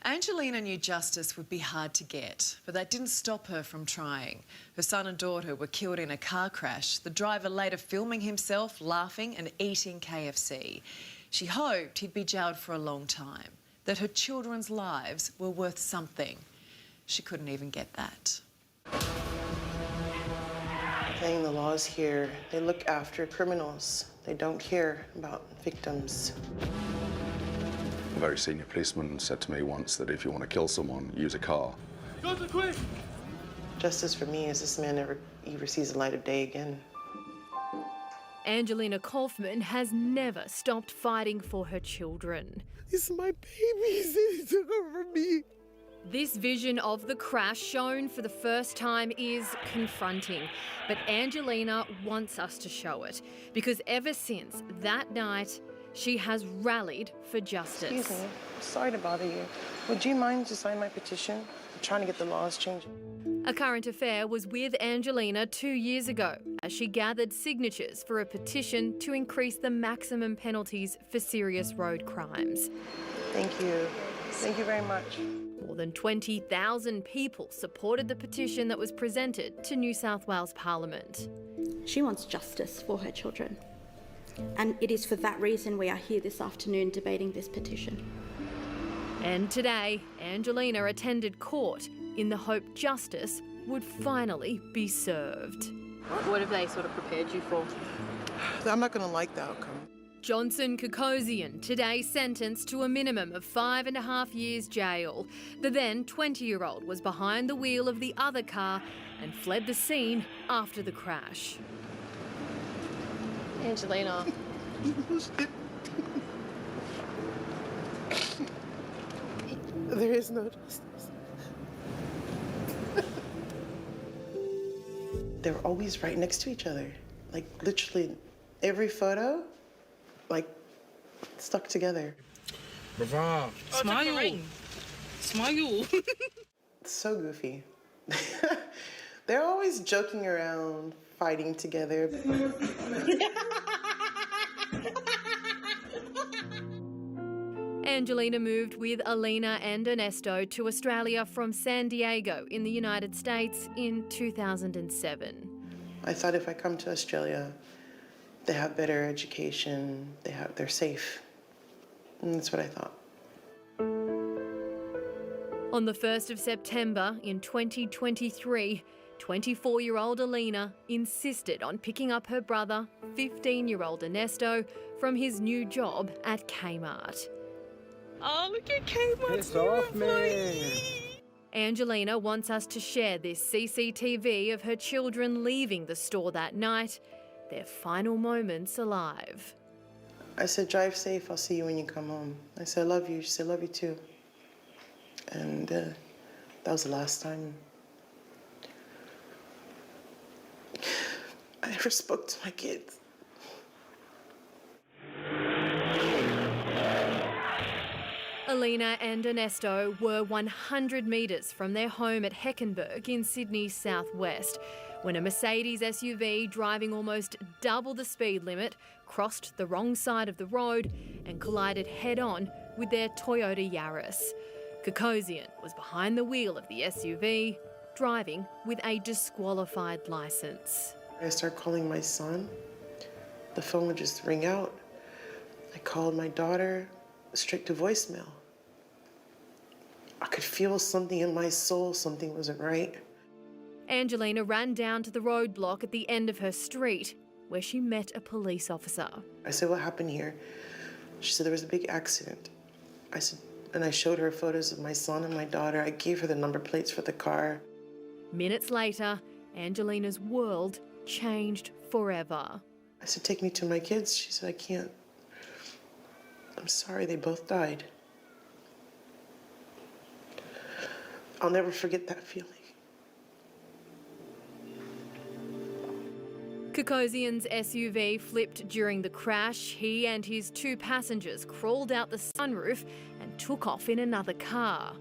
Angelina knew justice would be hard to get, but that didn't stop her from trying. Her son and daughter were killed in a car crash, the driver later filming himself laughing and eating KFC. She hoped he'd be jailed for a long time, that her children's lives were worth something. She couldn't even get that. Playing the laws here, they look after criminals. They don't care about victims. A very senior policeman said to me once that if you want to kill someone, use a car. Quick! Justice for me is this man never sees the light of day again. Angelina Kaufman has never stopped fighting for her children. It's my babies that he took over me. This vision of the crash shown for the first time is confronting, but Angelina wants us to show it because ever since that night, she has rallied for justice. Excuse me, sorry to bother you. Would you mind to sign my petition? I'm trying to get the laws changed. A Current Affair was with Angelina 2 years ago as she gathered signatures for a petition to increase the maximum penalties for serious road crimes. Thank you. Thank you very much. More than 20,000 people supported the petition that was presented to New South Wales Parliament. She wants justice for her children. And it is for that reason we are here this afternoon debating this petition. And today, Angelina attended court in the hope justice would finally be served. What have they sort of prepared you for? I'm not going to like the outcome. Johnson Kokosian today sentenced to a minimum of 5.5 years jail. The then 20-year-old was behind the wheel of the other car and fled the scene after the crash. Angelina. There is no justice. They were always right next to each other. Like literally every photo, like stuck together. Bravo. Smile. Smile. It's so goofy. They're always joking around, fighting together. Angelina moved with Alina and Ernesto to Australia from San Diego in the United States in 2007. I thought if I come to Australia, they have better education, they're safe. And that's what I thought. On the 1st of September in 2023, 24-year-old Alina insisted on picking up her brother, 15-year-old Ernesto, from his new job at Kmart. Oh, look at Kmart's new employee. Angelina wants us to share this CCTV of her children leaving the store that night, their final moments alive. I said, drive safe, I'll see you when you come home. I said, I love you. She said, love you too. And that was the last time I ever spoke to my kids. Alina and Ernesto were 100 metres from their home at Heckenberg in Sydney's southwest when a Mercedes SUV driving almost double the speed limit crossed the wrong side of the road and collided head-on with their Toyota Yaris. Kokosian was behind the wheel of the SUV, driving with a disqualified licence. I started calling my son. The phone would just ring out. I called my daughter, straight to voicemail. I could feel something in my soul, something wasn't right. Angelina ran down to the roadblock at the end of her street, where she met a police officer. I said, what happened here? She said, there was a big accident. I said, and I showed her photos of my son and my daughter. I gave her the number plates for the car. Minutes later, Angelina's world changed forever. I said, take me to my kids. She said, I can't. I'm sorry, they both died. I'll never forget that feeling. Kokosian's SUV flipped during the crash. He and his 2 passengers crawled out the sunroof and took off in another car.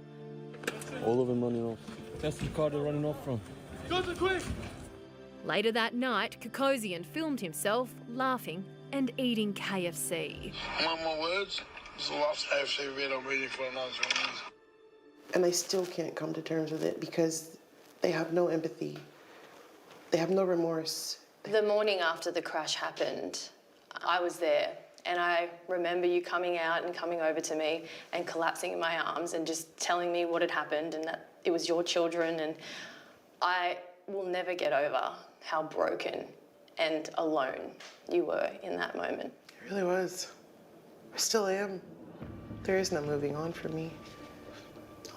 All of them running off. That's the car they're running off from. Go quick! Later that night, Kokosian filmed himself laughing and eating KFC. One more words. It's the last KFC vid I'm eating for another 20 years. And I still can't come to terms with it because they have no empathy. They have no remorse. The morning after the crash happened, I was there, and I remember you coming out and coming over to me and collapsing in my arms and just telling me what had happened and that it was your children, and I will never get over how broken and alone you were in that moment. It really was. I still am. There is no moving on for me.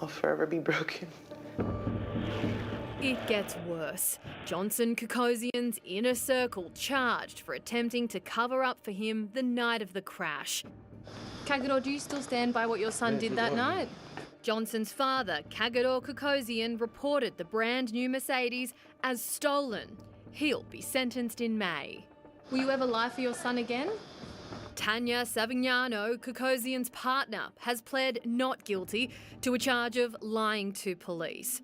I'll forever be broken. It gets worse. Johnson Kokosian's inner circle charged for attempting to cover up for him the night of the crash. Kagero, do you still stand by what your son did that night? Johnson's father, Kagero Kokosian, reported the brand new Mercedes as stolen. He'll be sentenced in May. Will you ever lie for your son again? Tanya Savignano, Kokosian's partner, has pled not guilty to a charge of lying to police.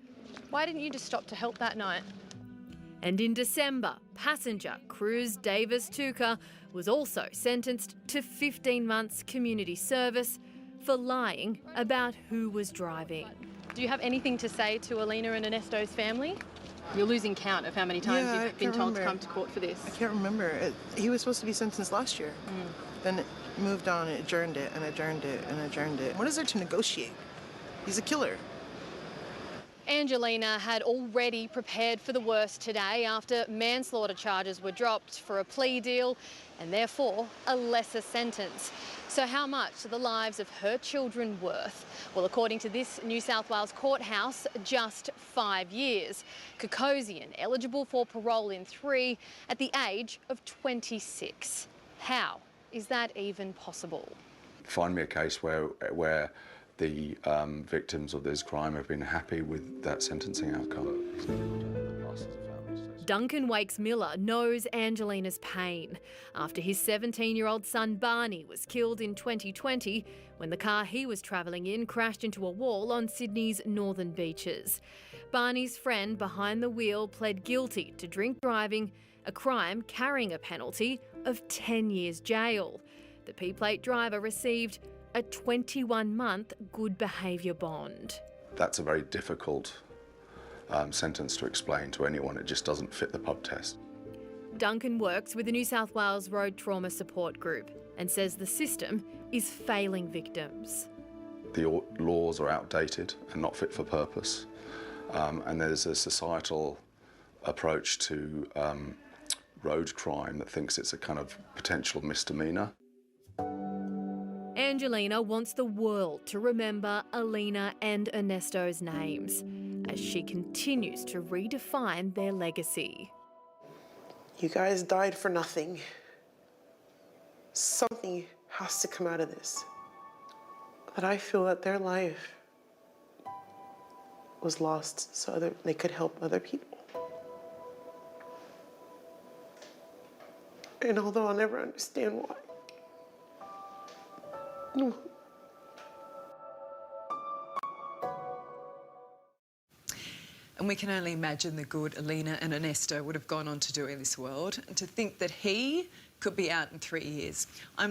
Why didn't you just stop to help that night? And in December, passenger Cruz Davis Tuca was also sentenced to 15 months community service for lying about who was driving. Do you have anything to say to Alina and Ernesto's family? You're losing count of how many times you've been told to come to court for this. I can't remember. He was supposed to be sentenced last year. Then it moved on, it adjourned it, and adjourned it, and adjourned it. What is there to negotiate? He's a killer. Angelina had already prepared for the worst today after manslaughter charges were dropped for a plea deal and therefore a lesser sentence. So how much are the lives of her children worth? Well, according to this New South Wales courthouse, just 5 years. Kokosian eligible for parole in 3 at the age of 26. How is that even possible? Find me a case where the victims of this crime have been happy with that sentencing outcome. Duncan Wakes-Miller knows Angelina's pain after his 17-year-old son Barney was killed in 2020 when the car he was travelling in crashed into a wall on Sydney's northern beaches. Barney's friend behind the wheel pled guilty to drink driving, a crime carrying a penalty of 10 years jail. The P-plate driver received a 21-month good behaviour bond. That's a very difficult sentence to explain to anyone. It just doesn't fit the pub test. Duncan works with the New South Wales Road Trauma Support Group and says the system is failing victims. The laws are outdated and not fit for purpose, and there's a societal approach to road crime that thinks it's a kind of potential misdemeanour. Angelina wants the world to remember Alina and Ernesto's names as she continues to redefine their legacy. You guys died for nothing. Something has to come out of this. But I feel that their life was lost so they could help other people. And although I'll never understand why, no. And we can only imagine the good Alina and Ernesto would have gone on to do in this world, and to think that he could be out in 3 years. I'm not